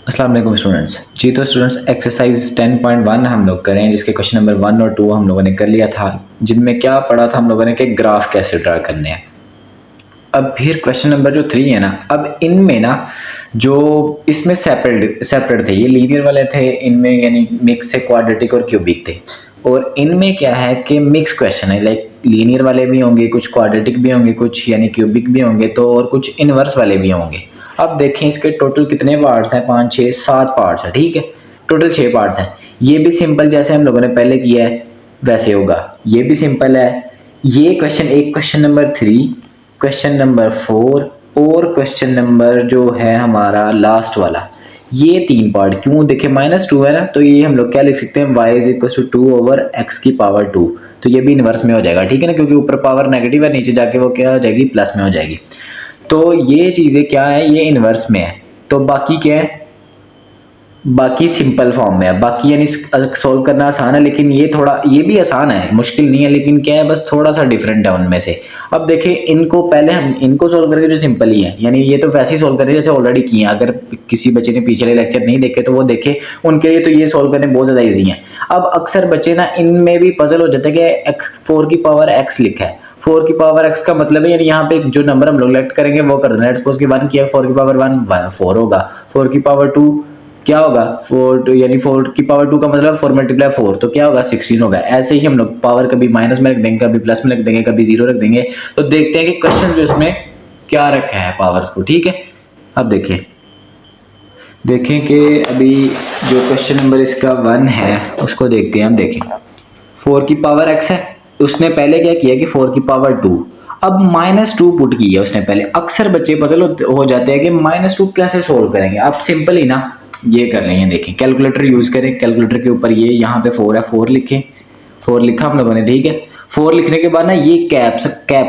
अस्सलाम वालेकुम स्टूडेंट्स जी। तो स्टूडेंट्स एक्सरसाइज 10.1 हम लोग करें, जिसके क्वेश्चन नंबर 1 और 2 हम लोगों ने कर लिया था, जिनमें क्या पढ़ा था हम लोगों ने कि ग्राफ कैसे ड्रा करने हैं। अब फिर क्वेश्चन नंबर जो 3 है ना, अब इनमें ना जो इसमें सेपरेट सेपरेट थे, ये लीनियर वाले थे इनमें, यानी मिक्स से क्वाड्रेटिक और क्यूबिक थे। और इनमें क्या है कि मिक्स क्वेश्चन है, लाइक लीनियर वाले भी होंगे, कुछ क्वाड्रेटिक भी होंगे, कुछ यानी क्यूबिक भी होंगे, तो और कुछ इनवर्स वाले भी होंगे। अब देखें इसके टोटल कितने पार्ट्स हैं, 5 6 7 पार्ट्स हैं, ठीक है। टोटल 6 पार्ट्स हैं। ये भी सिंपल जैसे हम लोगों ने पहले किया है वैसे होगा, ये भी सिंपल है। ये क्वेश्चन एक, क्वेश्चन नंबर 3, क्वेश्चन नंबर 4 और क्वेश्चन नंबर जो है हमारा लास्ट वाला, ये 3 पार्ट। क्यों, देखिए -2 है ना, तो ये हम लोग क्या लिख सकते हैं, y is equal to 2 over x की पावर 2। तो ये भी इनवर्स में हो जाएगा, ठीक है ना, क्योंकि ऊपर पावर नेगेटिव है, नीचे जाके वो क्या हो जाएगी, प्लस में हो जाएगी। तो ये चीज़ें क्या है, ये इनवर्स में है। तो बाकी क्या है, बाकी सिंपल फॉर्म में है। बाकी यानी सोल्व करना आसान है, लेकिन ये थोड़ा, ये भी आसान है, मुश्किल नहीं है, लेकिन क्या है बस थोड़ा सा डिफरेंट है उनमें से। अब देखिए इनको पहले हम इनको सोल्व करेंगे जो सिंपल ही है, यानी ये तो वैसे ही सोल्व करेंगे जैसे ऑलरेडी किए हैं। अगर किसी बच्चे ने पिछले लेक्चर नहीं देखे तो वो देखे, उनके लिए तो ये सोल्व करने बहुत ज़्यादा ईजी है। अब अक्सर बच्चे ना इनमें भी पजल हो जाता है कि 4 की पावर x लिखा है। 4 की पावर x का मतलब है, यानी यहाँ पे जो नंबर हम लोग लेट करेंगे वो कर देना। लेट्स सपोज कि 1 किया, 4 की पावर 1 4 होगा, 4 की पावर 2 क्या होगा, 4 यानी 4 की पावर 2 का मतलब 4 मल्टीप्लाई 4, तो क्या होगा, 16 होगा। ऐसे ही हम लोग पावर कभी माइनस में रख देंगे, कभी प्लस में रख देंगे, कभी जीरो रख देंगे। तो देखते हैं कि क्वेश्चन जो इसमें क्या रखा है पावर्स को, ठीक है। अब देखें कि अभी जो क्वेश्चन नंबर इसका 1 है उसको देखते हैं हम। देखें 4 की पावर x है, उसने पहले क्या किया कि 4 की पावर 2, अब -2 पुट किया उसने पहले। अक्सर बच्चे पजल हो जाते हैं कि -2 कैसे सोल्व करेंगे। अब सिंपल ही ना ये कर लेंगे, देखें कैलकुलेटर यूज करें। कैलकुलेटर के ऊपर ये यहाँ पे 4 है, 4 लिखें, 4 लिखा हम लोगों ने, ठीक है। 4 लिखने के बाद ना ये कैप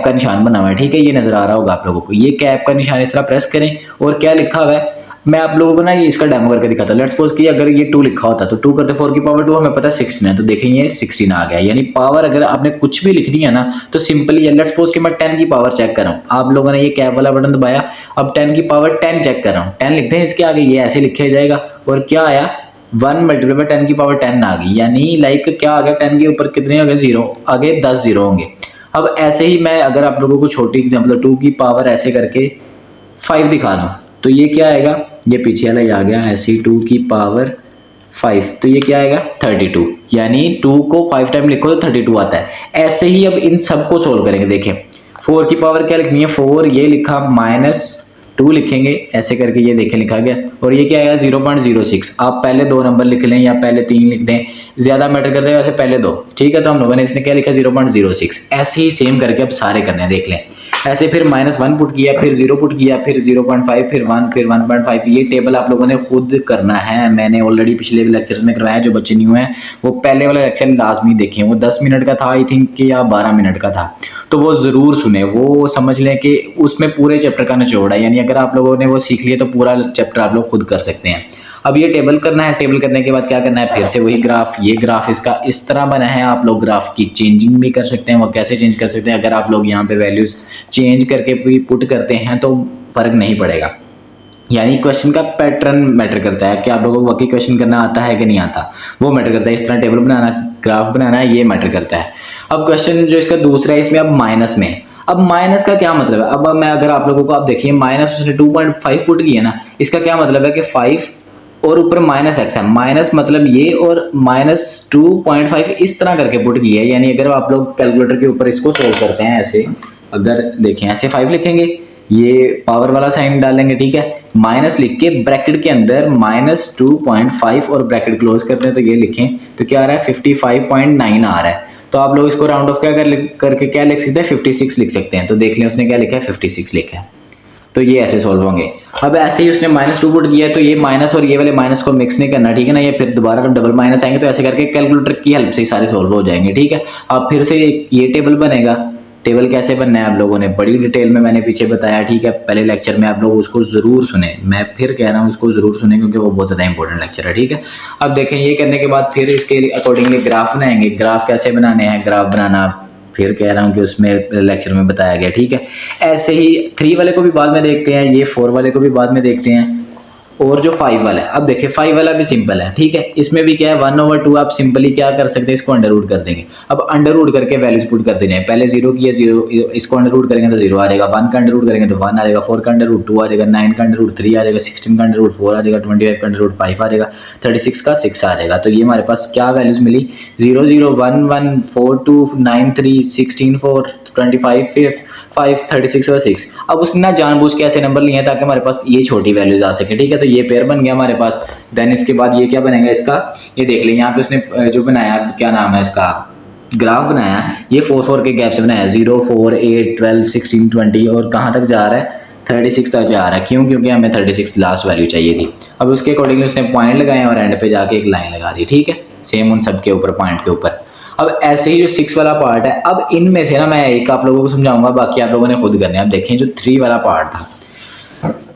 का निशान बना हुआ है, ठीक है, ये नजर आ रहा होगा आप लोगों को। ये कैप का निशान इस तरह प्रेस करें और क्या लिखा हुआ है, मैं आप लोगों को ना ये इसका डेमो करके दिखाता हूँ। लेट्स सपोज कि अगर ये 2 लिखा होता तो 2 करते 4 की पावर 2, हमें पता है 16 है, तो देखें ये 16 आ गया। यानी पावर अगर आपने कुछ भी लिखनी है ना तो सिंपली है। लेट्स सपोज कि मैं 10 की पावर चेक कर रहा हूँ, आप लोगों ने ये कैप वाला बटन दबाया, अब 10 की पावर 10 चेक कर रहा हूँ, 10 लिखते हैं इसके आगे, ये ऐसे लिखा जाएगा। और क्या आया, 1 मल्टीप्लाई बाय 10 की पावर 10 आ गई, यानी लाइक क्या आ गया, 10 के ऊपर कितने हो गए, 0, आगे 10 जीरो होंगे। अब ऐसे ही मैं अगर आप लोगों को छोटी एग्जाम्पल 2 की पावर ऐसे करके 5 दिखा दूं तो ये क्या आएगा, ये पीछे वाला ही आ गया, ऐसे 2 की पावर 5, तो ये क्या आएगा 32, यानी 2 को 5 टाइम लिखो तो 32 आता है। ऐसे ही अब इन सबको सोल्व करेंगे। देखें 4 की पावर क्या लिखनी है, 4 ये लिखा, -2 लिखेंगे, ऐसे करके ये देखें लिखा गया, और ये क्या आएगा 0.06। आप पहले 2 नंबर लिख लें या पहले 3 लिख दें, ज्यादा मैटर करते हैं वैसे पहले 2, ठीक है। तो हम लोगों ने इसने क्या लिखा 0.06। ऐसे ही सेम करके अब सारे करने हैं, देख लें। ऐसे फिर -1 पुट किया, फिर 0 पुट किया, फिर 0.5, फिर 1, फिर 1.5। ये टेबल आप लोगों ने खुद करना है, मैंने ऑलरेडी पिछले लेक्चर्स में करवाया। जो बच्चे न्यू हैं वो पहले वाला लेक्चर लाजमी देखें, वो 10 मिनट का था आई थिंक, या 12 मिनट का था, तो वो ज़रूर सुने। वो समझ लें कि उसमें पूरे चैप्टर का निचोड़ है, यानी अगर आप लोगों ने वो सीख लिया तो पूरा चैप्टर आप लोग खुद कर सकते हैं। अब ये टेबल करना है, टेबल करने के बाद क्या करना है, फिर से वही ग्राफ। ये ग्राफ इसका इस तरह बना है, आप लोग ग्राफ की चेंजिंग भी कर सकते हैं। वो कैसे चेंज कर सकते हैं, अगर आप लोग यहाँ पे वैल्यूज चेंज करके भी पुट करते हैं तो फर्क नहीं पड़ेगा। यानी क्वेश्चन का पैटर्न मैटर करता है कि आप लोगों को वाकई क्वेश्चन करना आता है कि नहीं आता, वो मैटर करता है। इस तरह टेबल बनाना, ग्राफ बनाना है, ये मैटर करता है। अब क्वेश्चन जो इसका दूसरा है, इसमें अब माइनस में है। अब माइनस का क्या मतलब है, अब मैं अगर आप लोगों को, आप देखिए माइनस उसने 2.5 पुट किया ना, इसका क्या मतलब है कि 5 और ऊपर -x है, माइनस मतलब ये, और -2.5 इस तरह करके पुट किया है। यानी अगर आप लोग कैलकुलेटर के ऊपर इसको सोल्व करते हैं ऐसे, अगर देखें ऐसे 5 लिखेंगे, ये पावर वाला साइन डालेंगे, ठीक है, माइनस लिख के ब्रैकेट के अंदर -2.5 और ब्रैकेट क्लोज करते हैं, तो ये लिखें तो क्या आ रहा है 55.9 आ रहा है। तो आप लोग इसको राउंड ऑफ क्या करके क्या लिख सकते हैं, 56 लिख सकते हैं। तो देख लें उसने क्या लिखा है, 56 लिखा है। तो ये ऐसे सोल्व होंगे। अब ऐसे ही उसने -2 पुट किया है, तो ये माइनस और ये वाले माइनस को मिक्स नहीं करना, ठीक है ना। ये फिर दोबारा डबल माइनस आएंगे, तो ऐसे करके कैलकुलेटर की हेल्प से ही सारे सोल्व हो जाएंगे, ठीक है। अब फिर से ये टेबल बनेगा। टेबल कैसे बनना है आप लोगों ने बड़ी डिटेल में मैंने पीछे बताया, ठीक है, पहले लेक्चर में। आप लोग उसको जरूर सुने, मैं फिर कह रहा हूँ उसको जरूर सुने, क्योंकि वो बहुत ज़्यादा इंपॉर्टेंट लेक्चर है, ठीक है। अब देखें ये करने के बाद फिर इसके अकॉर्डिंगली ग्राफ बनाएंगे। ग्राफ कैसे बनाने हैं, ग्राफ बनाना फिर कह रहा हूँ कि उसमें लेक्चर में बताया गया, ठीक है। ऐसे ही 3 वाले को भी बाद में देखते हैं, ये 4 वाले को भी बाद में देखते हैं। और जो 5 वाला है, अब देखिए 5 वाला भी सिंपल है, ठीक है। इसमें भी क्या है 1/2 आप सिंपली क्या कर सकते हैं, इसको अंडर रूट कर देंगे। अब अंडर रूट करके वैल्यूज पुट कर देने हैं, पहले 0 की है 0, इसको अंडर रूट करेंगे तो 0 आ जाएगा, 1 का अंडर रूट करेंगे तो 1 आ जाएगा, 4 का अंडर रूट 2 आ जाएगा, 9 का अंडर रूट 3 आ जाएगा, 16 का अंडर रूट 4 आ जाएगा, 25 का अंडर रूट 5 आ जाएगा, 36 का 6 आ जाएगा। तो ये हमारे पास क्या वैल्यूज मिली, 0 0 1 1 4 2 9 3 16 4 25 5 36 और 6। अब उसने ना जानबूझ के ऐसे नंबर लिए हैं ताकि हमारे पास ये छोटी वैल्यूज आ सके, ठीक है। तो ये पेयर बन गया हमारे पास। देन इसके बाद ये क्या बनेगा इसका, ये देख लें यहाँ पे उसने जो बनाया, क्या नाम है इसका, ग्राफ बनाया, ये 4 4 के गैप से बनाया, 0 4 8 12 16 20 और कहाँ तक जा रहा है, 36 तक जा रहा है। क्यों, क्योंकि हमें 36 लास्ट वैल्यू चाहिए थी। अब उसके अकॉर्डिंगली उसने पॉइंट लगाए और एंड पे जाके एक लाइन लगा दी, ठीक है, सेम उन सब के ऊपर, पॉइंट के ऊपर। अब ऐसे ही जो 6 वाला पार्ट है, अब इनमें से ना मैं एक आप लोगों को समझाऊंगा, बाकी आप लोगों ने खुद करना है। अब देखें जो 3 वाला पार्ट था,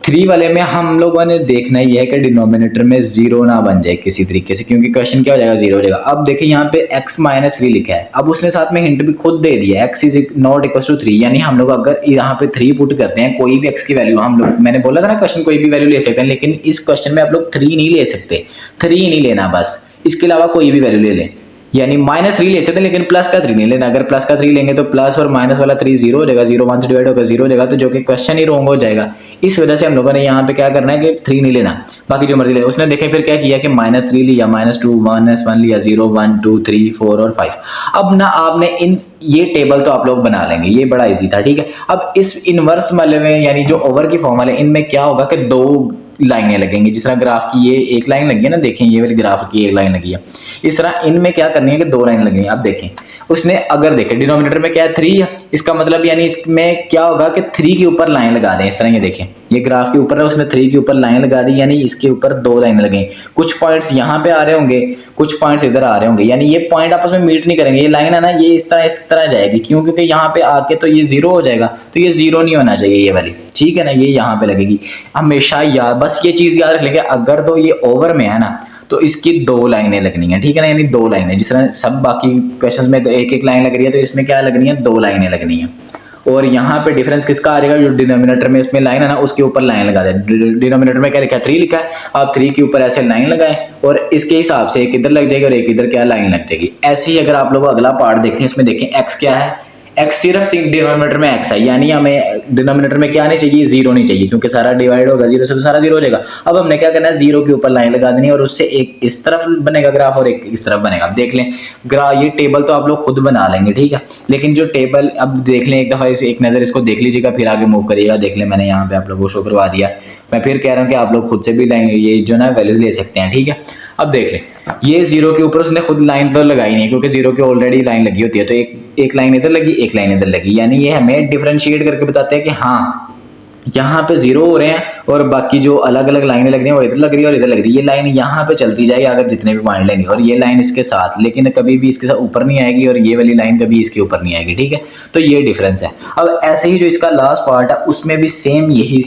3 वाले में हम लोगों ने देखना ही है कि डिनोमिनेटर में 0 ना बन जाए किसी तरीके से, क्योंकि क्वेश्चन क्या हो जाएगा, 0 हो जाएगा। अब देखिए यहाँ पे x - 3 लिखा है, अब उसने साथ में हिंट भी खुद दे दिया, x is not equal to 3, यानी हम लोग अगर यहाँ पे 3 पुट करते हैं, कोई भी x की वैल्यू, हम लोग, मैंने बोला था ना क्वेश्चन कोई भी वैल्यू ले सकते हैं, लेकिन इस क्वेश्चन में आप लोग 3 नहीं ले सकते, 3 नहीं लेना बस, इसके अलावा कोई भी वैल्यू ले लें, यानी -3 ले सकते हैं, लेकिन प्लस का 3 नहीं लेना। अगर प्लस का 3 लेंगे तो प्लस और माइनस वाला 3 0 हो जाएगा, 0 1 से डिवाइड होकर 0 हो जाएगा, तो जो कि क्वेश्चन ही रॉन्ग हो जाएगा। इस वजह से हम लोगों ने यहाँ पे क्या करना है कि 3 नहीं लेना, बाकी जो मर्जी ले। उसने देखे फिर क्या किया कि -3 लिया, -2 -1 लिया, 0 1 2 3 4 और 5। अब ना आपने इन ये टेबल तो आप लोग बना लेंगे, ये बड़ा इजी था, ठीक है। अब इस इनवर्स वाले में, यानी जो ओवर की फॉर्म वाले, इनमें क्या होगा कि 2 लाइनें लगेंगी। जिस तरह ग्राफ की ये एक लाइन लगी है ना, देखें ये वाली ग्राफ की एक लाइन लगी है, इस तरह इनमें क्या करनी है कि 2 लाइन लगेंगी। अब देखें उसने अगर देखें डिनोमिनेटर में क्या है 3 है, इसका मतलब यानी इसमें क्या होगा कि 3 के ऊपर लाइन लगा दें, इस तरह। ये देखें ये ग्राफ के ऊपर है, उसने 3 के ऊपर लाइन लगा दी, यानी इसके ऊपर 2 लाइन लगेंगी। कुछ पॉइंट्स यहाँ पे आ रहे होंगे, कुछ पॉइंट्स इधर आ रहे होंगे, यानी ये पॉइंट आपस में मीट नहीं करेंगे। ये लाइन है ना, ये इस तरह जाएगी, क्यों, क्योंकि यहाँ पे आके तो ये 0 हो जाएगा, तो ये 0 नहीं होना चाहिए ये वाली, ठीक है ना। ये यहाँ पे लगेगी हमेशा, याद, बस ये चीज याद रख लेंगे। अगर तो ये ओवर में है ना, तो इसकी 2 लाइनें लगनी है, ठीक है ना, यानी 2 लाइनें। जिस तरह सब बाकी क्वेश्चंस में तो एक एक लाइन लग रही है, तो इसमें क्या लगनी है, 2 लाइनें लगनी है। और यहाँ पे डिफरेंस किसका आ जाएगा, जो डिनोमिनेटर में इसमें लाइन है ना, उसके ऊपर लाइन लगा दे। डिनोमिनेटर में क्या लिखा है, 3 लिखा है, आप 3 के ऊपर ऐसे लाइन लगाएं और इसके हिसाब से एक इधर लग जाएगी और एक इधर क्या लाइन लग जाएगी। ऐसे ही अगर आप लोग अगला पार्ट देखते हैं, इसमें देखें x क्या है, x सिर्फ डिनोमिनेटर में x है, यानी हमें डिनोमिनेटर में क्या नहीं चाहिए, 0 नहीं चाहिए, क्योंकि सारा डिवाइड होगा 0 से, तो सारा 0 हो जाएगा। अब हमने क्या करना है, 0 के ऊपर लाइन लगा देनी है और उससे एक इस तरफ बनेगा ग्राफ और एक इस तरफ बनेगा। अब देख लें ग्राफ, ये टेबल तो आप लोग खुद बना लेंगे, ठीक है, लेकिन जो टेबल, अब देख लें एक दफा इसे, एक नजर इसको देख लीजिएगा, फिर आगे मूव करिएगा। देख लें मैंने यहाँ पे आप लोगों को शो करवा दिया। मैं फिर कह रहा हूँ कि आप लोग खुद से भी लाइन ये जो ना वैल्यूज ले सकते हैं, ठीक है। अब देख लें ये 0 के ऊपर उसने खुद लाइन तो लगाई नहीं, क्योंकि 0 के ऑलरेडी लाइन लगी होती है, तो एक लाइन इधर लगी, एक लाइन इधर लगी, यानी ये हमें डिफरेंशिएट करके बताते हैं कि हाँ यहाँ पे 0 हो रहे हैं और बाकी जो अलग अलग लाइनें लग रही हैं वो इधर लग रही है और इधर लग रही है। ये लाइन यहाँ पे चलती जाएगी अगर जितने भी पॉइंट लेंगे, और ये लाइन इसके साथ, लेकिन कभी भी इसके साथ ऊपर नहीं आएगी, और ये वाली लाइन कभी इसके ऊपर नहीं आएगी, ठीक है। तो ये डिफरेंस है। अब ऐसे ही जो इसका लास्ट पार्ट है उसमें भी सेम यही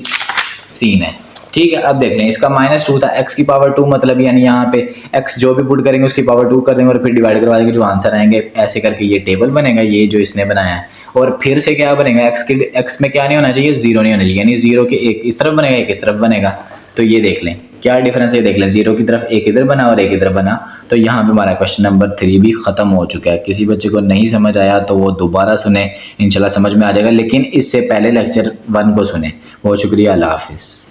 सीन है, ठीक है। अब देख लें इसका -2 था, x की पावर 2 मतलब, यानी यहाँ पे x जो भी पुट करेंगे उसकी पावर 2 कर देंगे और फिर डिवाइड करवा देंगे, जो आंसर आएंगे ऐसे करके ये टेबल बनेगा, ये जो इसने बनाया है। और फिर से क्या बनेगा, x में क्या नहीं होना चाहिए, 0 नहीं होना चाहिए, यानी 0 के एक इस तरफ बनेगा, एक इस तरफ बनेगा। तो ये देख लें क्या डिफरेंस है, देख लें 0 की तरफ एक इधर बना और एक इधर बना। तो यहाँ पे हमारा क्वेश्चन नंबर 3 भी खत्म हो चुका है। किसी बच्चे को नहीं समझ आया तो वो दोबारा सुने, इंशाल्लाह समझ में आ जाएगा, लेकिन इससे पहले लेक्चर 1 को सुने। बहुत शुक्रिया, अल्लाह हाफिज़।